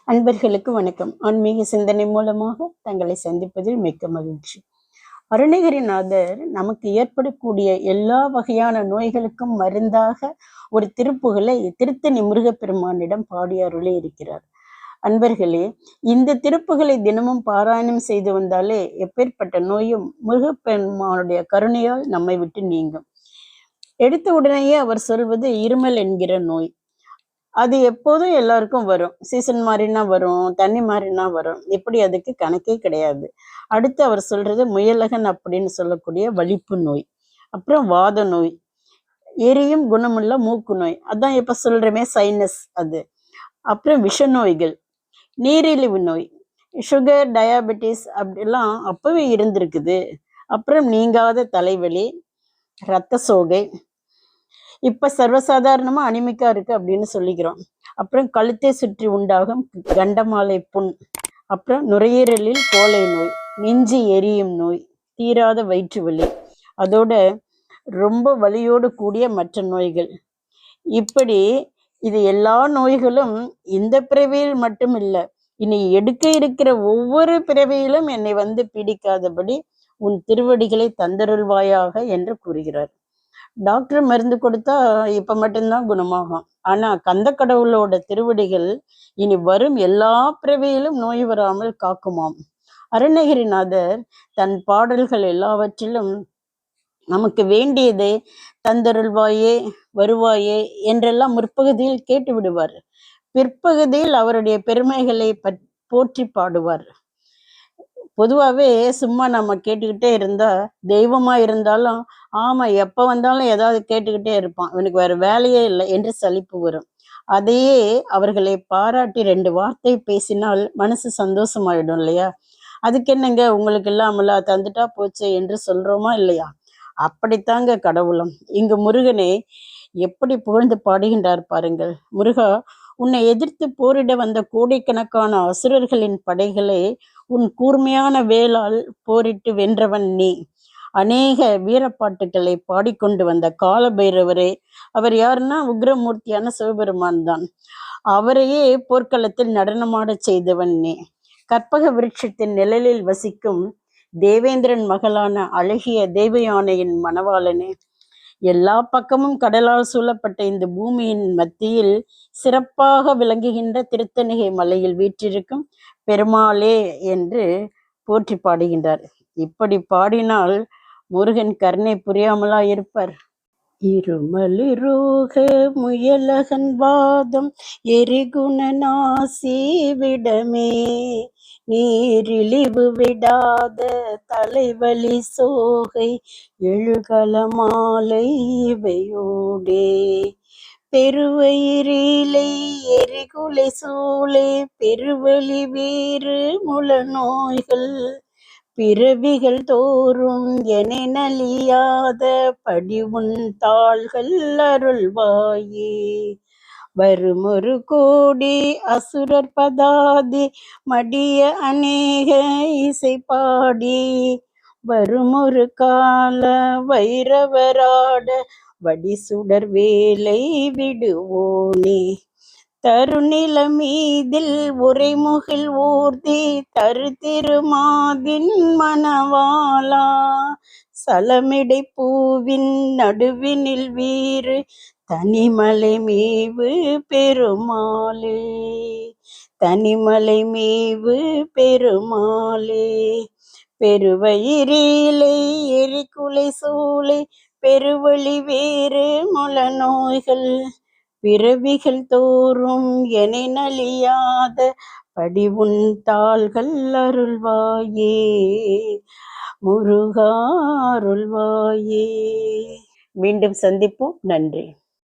அன்பர்களுக்கு வணக்கம். ஆன்மீக சிந்தனை மூலமாக தங்களை சந்திப்பதில் மிக்க மகிழ்ச்சி. அருணகிரிநாதர் நமக்கு ஏற்படக்கூடிய எல்லா வகையான நோய்களுக்கும் மருந்தாக ஒரு திருப்புகழை திருத்தணி முருகப்பெருமானிடம் பாடி அருளே இருக்கிறார். அன்பர்களே, இந்த திருப்புகளை தினமும் பாராயணம் செய்து வந்தாலே எப்பேற்பட்ட நோயும் முருகப்பெருமானுடைய கருணையால் நம்மை விட்டு நீங்கும். எடுத்த உடனேயே அவர் சொல்வது இருமல் என்கிற நோய். அது எப்போதும் எல்லாருக்கும் வரும். சீசன் மாறினா வரும், தண்ணி மாறினா வரும். இப்படி அதுக்கு கணக்கே கிடையாது. அடுத்து அவர் சொல்றது முயலகன் அப்படின்னு சொல்லக்கூடிய வலிப்பு நோய், அப்புறம் வாத நோய், எரியும் குணமுள்ள மூக்கு நோய், அதான் இப்ப சொல்றமே சைனஸ் அது, அப்புறம் விஷ நோய்கள், நீரிழிவு நோய், சுகர், டயாபெட்டிஸ் அப்படிலாம் அப்பவே இருந்திருக்குது. அப்புறம் நீங்காத தலைவலி, இரத்த சோகை, இப்ப சர்வசாதாரணமா அனிமிக்கா இருக்கு அப்படின்னு சொல்லிக்கிறோம். அப்புறம் கழுத்தை சுற்றி உண்டாகும் கண்டமாலை புண், அப்புறம் நுரையீரலில் கோழை நோய், நெஞ்சு எரியும் நோய், தீராத வயிற்று வலி, அதோட ரொம்ப வலியோடு கூடிய மற்ற நோய்கள். இப்படி இது எல்லா நோய்களும் இந்த பிறவியில் மட்டும் இல்லை, இனி எடுக்க இருக்கிற ஒவ்வொரு பிறவியிலும் என்னை வந்து பீடிக்காதபடி உன் திருவடிகளை தந்தருள்வாயாக என்று கூறுகிறார். டாக்டர் மருந்து கொடுத்தா இப்ப மட்டும்தான் குணமாகும். ஆனா கந்த கடவுளோட திருவடிகள் இனி வரும் எல்லா பிறவியிலும் நோய் வராமல் காக்குமாம். அருணகிரிநாதர் தன் பாடல்கள் எல்லாவற்றிலும் நமக்கு வேண்டியதை தந்தருள்வாயே வருவாயே என்றெல்லாம் முற்பகுதியில் கேட்டு விடுவார். பிற்பகுதியில் அவருடைய பெருமைகளை போற்றி பாடுவார். பொதுவாகவே சும்மா நம்ம கேட்டுக்கிட்டே இருந்தா, தெய்வமா இருந்தாலும் ஆமா எப்ப வந்தாலும் ஏதாவது கேட்டுக்கிட்டே இருப்பான், இவனுக்கு வேற வேலையே இல்லை என்று சலிப்பு வரும். அதையே அவர்களை பாராட்டி 2 வார்த்தை பேசினால் மனசு சந்தோஷமாயிடும் இல்லையா? அதுக்கு என்னங்க உங்களுக்கு இல்லாமல தந்துட்டா போச்சு என்று சொல்றோமா இல்லையா? அப்படித்தாங்க கடவுளும். இங்கு முருகனை எப்படி புகழ்ந்து பாடுகின்றார் பாருங்கள். முருகா, உன்னை எதிர்த்து போரிட வந்த கோடிக்கணக்கான அசுரர்களின் படைகளை உன் கூர்மையான வேளால் போரிட்டு வென்றவன் நீ. அநேக வீரப்பாட்டுக்களை பாடிக்கொண்டு வந்த கால பைரவரே, அவர் யாருன்னா உக்ரமூர்த்தியான சிவபெருமான் தான். அவரையே போர்க்களத்தில் நடனமாட செய்தவன் நீ. கற்பக விருட்சத்தின் நிழலில் வசிக்கும் தேவேந்திரன் மகளான அழகிய தேவயானையின் மணவாளனே, எல்லா பக்கமும் கடலால் சூழப்பட்ட இந்த பூமியின் மத்தியில் சிறப்பாக விளங்குகின்ற திருத்தணிகை மலையில் வீற்றிருக்கும் பெருமாளே என்று போற்றி பாடுகின்றார். இப்படி பாடினால் முருகன் கருணை புரியாமலா இருப்பார்? இருமலிரோக முயலகன் வாதம் எரிகுண நாசி விடமே, நீரிழிவு விடாத தலைவலி சோகை எழுகல மாலை இவையோடே, பெருவயிரிலை எரிகுலை சூளை பெருவலி வீறு முல நோய்கள், பிறவிகள் தோறும் என நலியாத படிவுன் தாள்கள் அருள்வாயே, வருமொரு கோடி அசுரர் பதாதி மடிய அநேக இசை பாடி, வருமொரு கால வைரவராட வடிசுடர் வேலை விடுவோனே, தருநில மீதில் உரைமுகில் ஊர்தி தரு திருமாதின் மணவாளா, சலமிடை பூவின் நடுவினில் வீறு தனிமலை மேவு பெருமாளே, தனிமலை மேவு பெருமாளே, பெருவயிரிலை எரிகுலை சூளை பெருவழி வேறு முல நோய்கள், பிறவிகள் தோறும் என நலியாத படிவுன் தாள்கள் அருள்வாயே, முருகா அருள்வாயே. மீண்டும் சந்திப்போம். நன்றி.